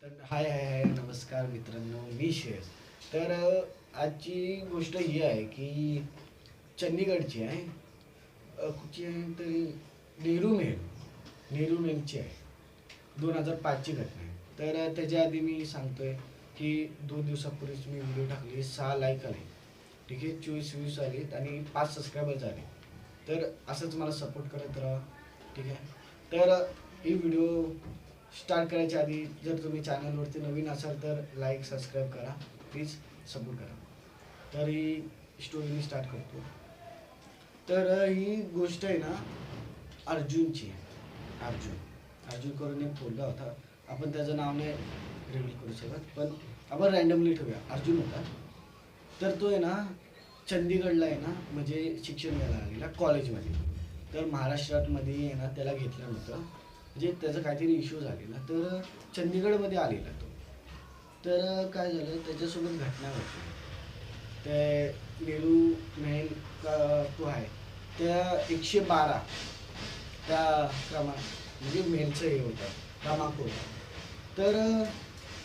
तर हाय हाय हाय नमस्कार मित्रांनो, मी श्रेयस. तर आजची गोष्ट ही आहे की चंदीगडची आहे. कुठची आहे तरी नेहरू मेलची आहे. 2005ची घटना आहे. तर त्याच्या आधी मी सांगतोय की 2 दिवसापूर्वीच मी व्हिडिओ टाकली, 6 लाईक आले. ठीक आहे, 24 व्ह्यूज आलेत आणि 5 सबस्क्रायबर झाले. तर असंच मला सपोर्ट करत राहा. ठीक आहे. तर ही व्हिडिओ स्टार्ट करायच्या आधी जर तुम्ही चॅनलवरती नवीन असाल तर लाईक सबस्क्राईब करा, प्लीज सपोर्ट करा. तर ही स्टोरी मी स्टार्ट करतो. तर ही गोष्ट आहे ना अर्जुनची आहे. अर्जुन करून एक पोरगा होता. आपण त्याचं नाव नाही रिव्हील करू शकत, पण आपण रँडमली ठेवूया. अर्जुन होता. तर तो आहे ना चंदीगडला आहे ना म्हणजे शिक्षण घ्यायला आलेला कॉलेजमध्ये. तर महाराष्ट्रामध्ये आहे ना त्याला घेतलं नव्हतं, म्हणजे त्याचा काहीतरी इश्यू झालेला. तर चंदीगडमध्ये आलेला तो. तर काय झालं त्याच्यासोबत घटना घडली. ते नेहरू महल का तो आहे त्या 112 त्या म्हणजे मेलचं हे होतं, क्रमांक होता. तर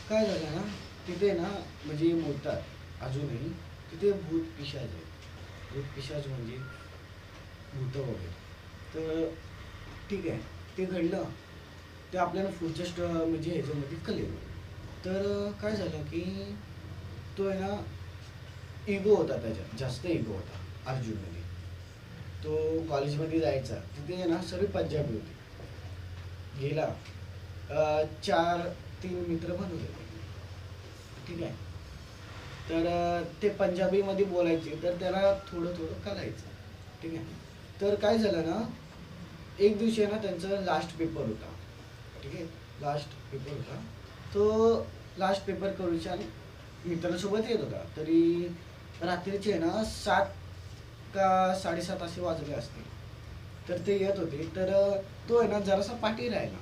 काय झालं ना तिथे ना म्हणजे बोलतात अजूनही तिथे भूत पिशाच आहे. भूत पिशाच म्हणजे भूत वगैरे. तर ठीक आहे, ते घडलं. ते आपल्याला पुढच्या म्हणजे ह्याच्यामध्ये कळेल. तर काय झालं की तो आहे ना इगो होता, त्याच्यात जास्त इगो होता अर्जुनमध्ये. तो कॉलेजमध्ये जायचा, तिथे आहे ना सर्व पंजाबी होते. गेला, 4-3 मित्र बनवले. ठीक आहे. तर ते पंजाबीमध्ये बोलायचे, तर त्याला थोडं थोडं कळायचं. ठीक आहे. तर काय झालं ना एक दिवशी आहे ना त्यांचा लास्ट पेपर होता. ठीक आहे, लास्ट पेपर होता. तो लास्ट पेपर करूच्या मित्रांसोबत येत होता. तरी रात्रीचे आहे ना 7 का 7:30 असे वाजले असते. तर ते येत होते. तर तो आहे ना जरासा पाठी राहिला.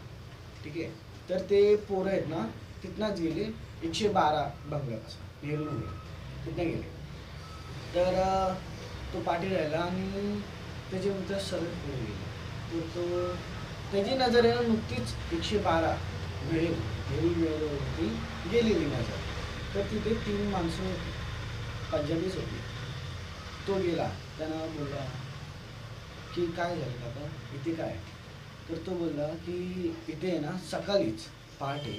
ठीक आहे. तर ते पोरं आहेत ना तिथनंच गेले, 112 बंगल्यापासून नेहरूमध्ये तिथनं गेले. तर तो पाठी राहिला आणि त्याचे मित्र सरळ पुढे गेले. तर तो त्याची नजर आहे ना नुकतीच 112 नेहरू गेलेली नजर. तर तिथे 3 माणसं होती, पंजाबीच होती. तो गेला, त्यांना बोलला की काय झालं काका, इथे काय. तर तो बोलला की इथे आहे ना सकाळीच पहाटे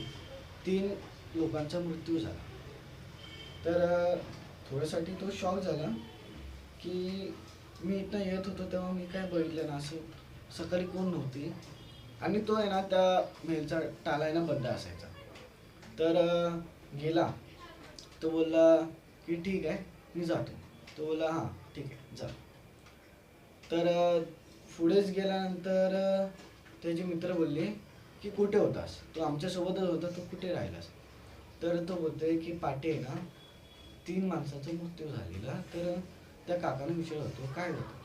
3 लोकांचा मृत्यू झाला. तर थोड्यासाठी तो शॉक झाला की मी इथं येत होतो तेव्हा मी काय बघितलं ना असं. सकाळी कोण नव्हती आणि तो आहे ना त्या मेलचा टाला आहे ना बंद असायचा. तर गेला. तो बोलला की ठीक आहे मी जातो. तो बोलला हां ठीक आहे जा. तर पुढेच गेल्यानंतर त्याचे मित्र बोलले की कुठे होतास. तो आमच्यासोबतच होता, तो कुठे राहिलास. तर तो बोलतोय की पाटे आहे ना 3 माणसाचा मृत्यू झालेला. तर त्या काकाने विचारलं होतो काय होतं.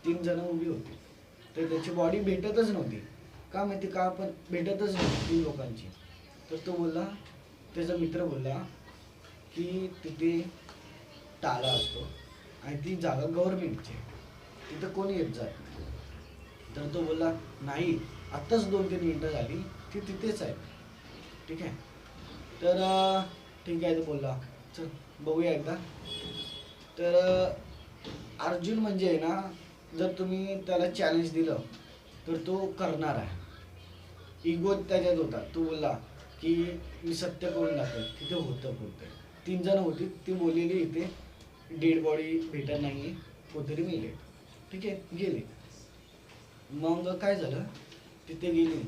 3 जण उभी होती. तर त्याची बॉडी भेटतच नव्हती. का माहिती का, पण भेटतच नव्हती 3 लोकांची. तर तो बोलला, त्याचा मित्र बोलला की तिथे टाला असतो आणि ती जागा गव्हर्नमेंटची आहे, तिथं कोणी येत जात नाही. तर तो बोलला नाही, आत्ताच 2-3 मिनटं झाली ती तिथेच आहे. ठीक आहे. तर ठीक आहे तो बोलला चल बघूया एकदा. तर अर्जुन म्हणजे आहे ना जर तुम्ही त्याला चॅलेंज दिलं तर तो करणार आहे. इगो त्याच्यात होता. तो बोलला की मी सत्य करून दाखवेल. तिथे होतं कोणतरी. 3 जण होती, ती बोललेली इथे डेड बॉडी भेटत नाही, कोणतरी मेले. ठीक आहे, गेले. मग काय झालं, तिथे गेली,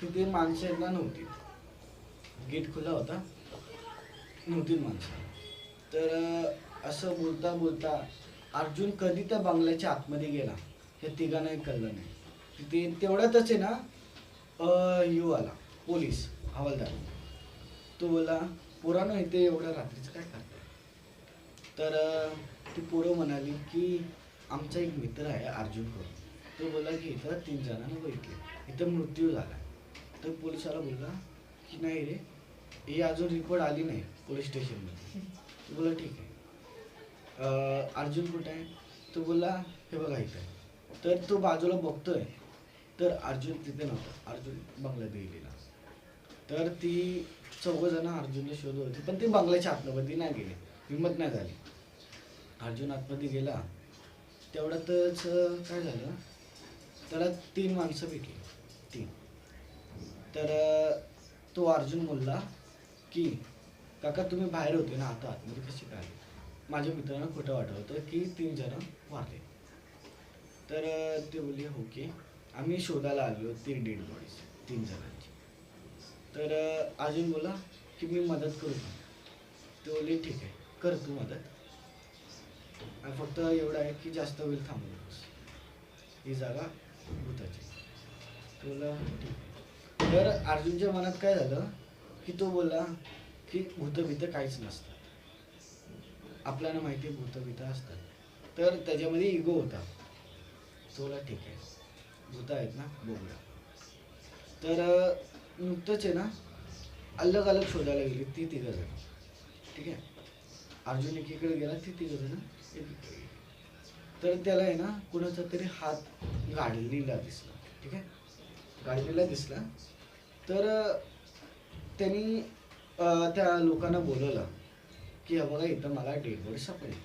तिथे माणसं आहेत ना नव्हती. गेट खुला होता, नव्हती माणसं. तर असं बोलता बोलता अर्जुन कधी त्या बंगल्याच्या आतमध्ये गेला हे तिघांनाही कळलं नाही. तिथे तेवढ्यातच आहे ना यू आला, पोलीस हवालदार. तो बोला पोरानं इथे एवढ्या रात्रीचं काय करताय. तर ती पोरं म्हणाली की आमचा एक मित्र आहे अर्जुन करून. तो बोला की इथं 3 जणांना बघितले, इथं मृत्यू झाला. तर पोलिसाला बोलला की नाही रे, ही अजून रिपोर्ट आली नाही पोलीस स्टेशनमध्ये. तो बोला ठीक आहे. अर्जुन कुठे आहे. तो बोलला हे बघा इथं. तर तो बाजूला बघतोय, तर अर्जुन तिथे नव्हता. अर्जुन बंगल्यात गेलेला. तर ती चौघजण अर्जुनला शोधत होते, पण ते बंगल्याच्या आतमध्ये नाही गेले, हिंमत नाही झाली. अर्जुन आतमध्ये गेला, तेवढ्यातच काय झालं, त्याला 3 माणसं भेटली, 3. तर तो अर्जुन बोलला की काका तुम्ही बाहेर होते ना, आता आतमध्ये कशी काय? माझ्या मित्रांना खोटं वाटत होतं की 3 जण वारले. तर ते बोलले हो की आम्ही शोधायला आलो 3 डेड बॉडीज 3 जणांची. तर अर्जुन बोला की मी मदत करू का? ते बोलले ठीक आहे, कर तू मदत, आणि फक्त एवढं आहे की जास्त वेळ थांबू नकोस, ही जागा भूताची. तो बोला ठीक आहे. तर अर्जुनच्या मनात काय झालं की तो बोलला की भूतभीत काहीच नसतं, आपल्याला माहिती आहे भूतभीत असतात. तर त्याच्यामध्ये इगो होता. तो बोला ठीक आहे, भूत आहेत ना बघूया. तर नुकतंच आहे ना अलग अलग शोधायला गेली ती 3 जण. ठीक आहे, अर्जुन एकीकडे गेला, ती 3 जण एकीकडे गेली. तर त्याला आहे ना कुणाचा तरी हात गाडलेला दिसला. ठीक आहे, गाडलेला दिसला. तर त्यांनी त्या लोकांना बोलवलं की हा बघा इथं मला डेड बॉडी सापडली,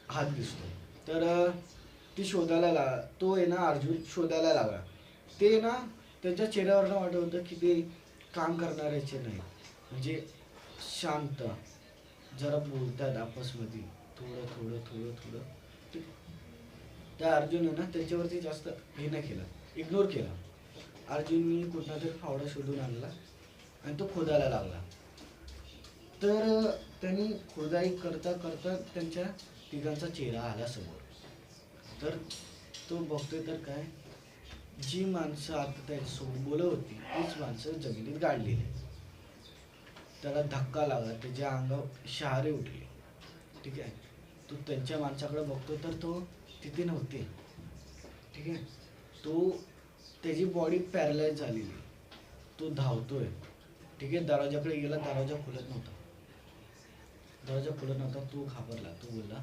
हात दिसतो. तर ती शोधायला तो आहे ना अर्जुन शोधायला लागला. ते ना त्यांच्या चेहऱ्यावरनं वाटत होतं की ते काम करणाऱ्याचे नाही, म्हणजे शांत, जरा बोलतात आपसमध्ये थोडं थोडं थोडं थोडं. त्या अर्जुननं ना त्याच्यावरती जास्त हे नाही केलं, इग्नोर केला. अर्जुननी कुठला तरी फावडा शोधून आणला आणि तो खोदायला लागला. तर त्यांनी खोदाई करता करता त्यांच्या तिघांचा चेहरा आला समोर. तर तो बघतोय तर काय, जी माणसं आता त्याच्यासोबत बोलत होती तीच माणसं जमिनीत गाडलेली. त्याला धक्का लागला, त्याच्या अंगावर शहारे उठले. ठीक आहे, तो त्यांच्या माणसाकडे बघतो तर तो तिथे नव्हते. ठीक आहे, तो त्याची बॉडी पॅरलाइज झालेली, तो धावतोय. ठीक आहे, दरवाजाकडे गेला, दरवाजा खुलत नव्हता. तो घाबरला. तो बोलला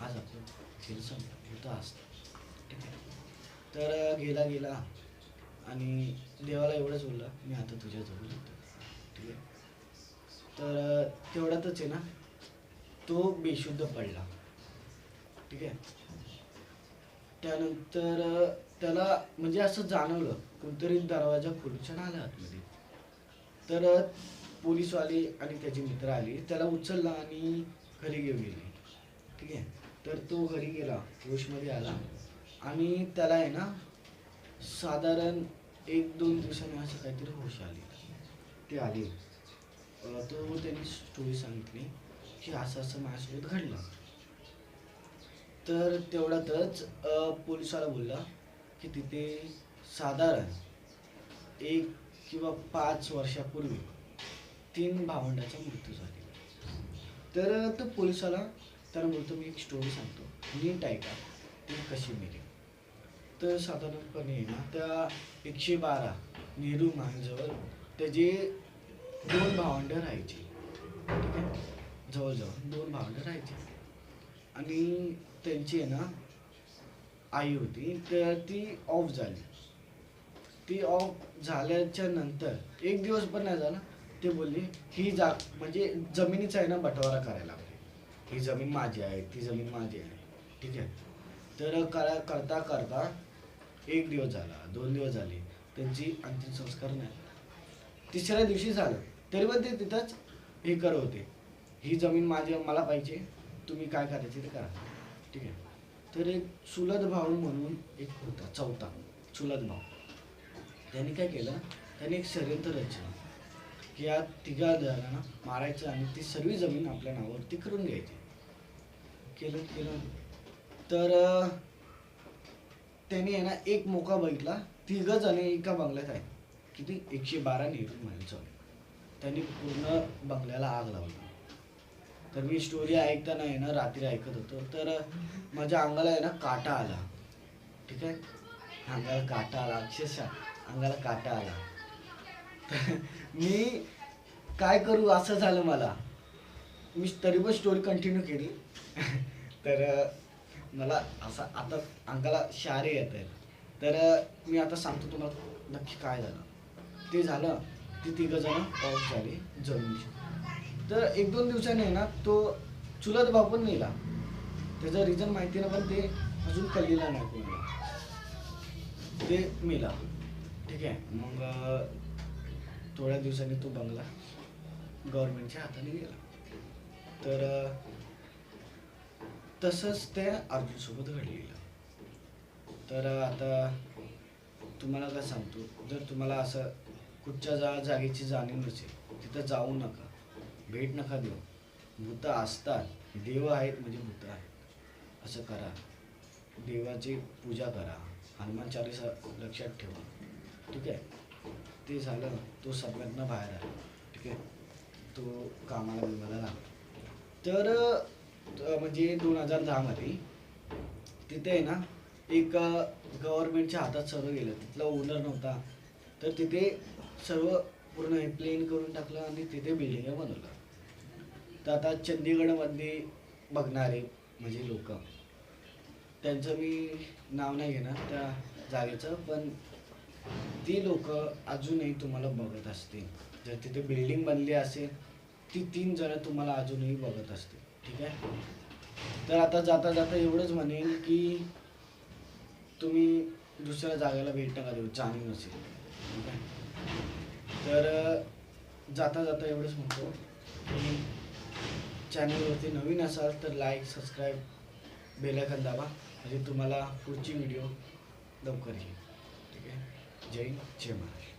आज आपण खेळ संपला, होता असतं. ठीक आहे, तर गेला आणि देवाला एवढंच बोलला मी आता तुझ्याजवळ येतो. ठीक आहे, तर तेवढ्यातच आहे ना तो बेशुद्ध पडला. ठीक आहे, त्यानंतर त्याला म्हणजे असं जाणवलं कोणतरी दरवाजा खोलून आला आतमध्ये. तर पोलीसवाले आणि त्याचे मित्र आले, त्याला उचलला आणि घरी घेऊन गेले. ठीक आहे, तर तो घरी गेला, होशमध्ये आला आणि त्याला आहे ना साधारण 1-2 दिवसांनी असं काहीतरी होश आली. ते आले, तो त्यांनी स्टोरी सांगितली की असं असं माझ्यासोबत घडलं. तर तेवढ्यातच पोलिसाला बोलला की तिथे साधारण 1 किंवा 5 वर्षापूर्वी 3 भावंडाचा मृत्यू झाला. तर तो पोलिसाला त्याला बोलतो मी एक स्टोरी सांगतो, नीट ऐका ती कशी मेली. तर साधारणपणे ना त्या 112 नेहरू मार्गाजवळ त्याचे 2 भावंडं राहायचे. ठीक आहे, जवळजवळ 2 भावंडं राहायचे आणि त्यांची आहे ना आई होती, तर ती ऑफ झाली. ती ऑफ झाल्याच्या नंतर 1 दिवस पण नाही झाला, ते बोलले ही म्हणजे जमिनीचा आहे ना बंटवारा करायला लागले, ही जमीन माझी आहे, ती जमीन माझी आहे. ठीक आहे, तर करता करता 1 दिवस झाला, 2 दिवस झाले, त्यांची अंतिम संस्कार नाही. 3ऱ्या दिवशी झालं, तरी पण ते तिथंच हे करत होते, ही जमीन माझी, मला पाहिजे, तुम्ही काय करायचे ते करा. ठीक आहे, तर एक चुलत भाऊ म्हणून एक होता, 4था चुलत भाऊ. त्यांनी काय केलं, त्यांनी एक षडयंत्र रचलं की या 3 जणांना मारायचं आणि ती सर्व जमीन आपल्या नावावरती करून घ्यायची. केलं तर त्यांनी आहे ना एक मोका बघितला, 3 जण एका बंगल्यात आहेत, किती 112 नेहरू माणसं. त्यांनी पूर्ण बंगल्याला आग लावली. तर मी स्टोरी ऐकताना आहे ना रात्री ऐकत होतो, तर माझ्या अंगाला आहे ना काटा आला. ठीक आहे, अंगाला काटा आला, अक्षरशः अंगाला काटा आला. मी काय करू असं झालं मला. मी तरी पण स्टोरी कंटिन्यू केली. तर मला असं आता अंगाला शहारे येत आहेत. तर मी आता सांगतो तुम्हाला नक्की काय झालं. ते झालं ती तिघंजणं पाऊस झाली जमिनीची. तर 1-2 दिवसांनी आहे ना तो चुलत भाऊ पण मेला. त्याचं रिझन माहिती नाही, पण ते अजून कळलेलं नाही कोणाला. ते मेला. ठीक आहे. मग थोड्या दिवसांनी तो बंगला गव्हर्नमेंटच्या हाताने गेला. तर तसंच त्या अर्जुनसोबत घडलेलं. तर आता तुम्हाला काय सांगतो, जर तुम्हाला असं कुठच्या जागेची जाणीव नसेल तिथं जाऊ नका, भेट नका देऊ. भूत असतात, देव आहेत म्हणजे भूत आहेत. असं करा, देवाची पूजा करा, हनुमान चालीसा लक्षात ठेवा. ठीक आहे. ते झालं, तो सगळ्यांना बाहेर आला. ठीक आहे. तो कामाला बिमाला लागला. तर म्हणजे 2010 मध्ये तिथे आहे ना एक गव्हर्नमेंटच्या हातात सर्व गेलं. तिथला ओनर नव्हता, तर तिथे सर्व पूर्ण प्लेन करून टाकलं आणि तिथे बिल्डिंग बनवलं. तर आता चंदीगडमध्ये बघणारे म्हणजे लोक, त्यांचं मी नाव नाही घेणार त्या जागेचं, पण ती लोक अजूनही तुम्हाला बघत असतील. जर तिथे बिल्डिंग बनली असेल, ती 3 जण तुम्हाला अजूनही बघत असतील. ठीक आहे. तर आता जाता जाता एवढंच म्हणेन की तुम्ही दुसऱ्या जागेला भेट नका देऊ, जाणीव नसेल. ठीक आहे. तर जाता जाता एवढंच म्हणतो की चॅनलवरती नवीन असाल तर लाईक, सबस्क्राईब, बेल आयकॉन दाबा, म्हणजे तुम्हाला पुढची व्हिडिओ लवकर येईल. ठीक आहे. जय हिंद, जय महाराष्ट्र.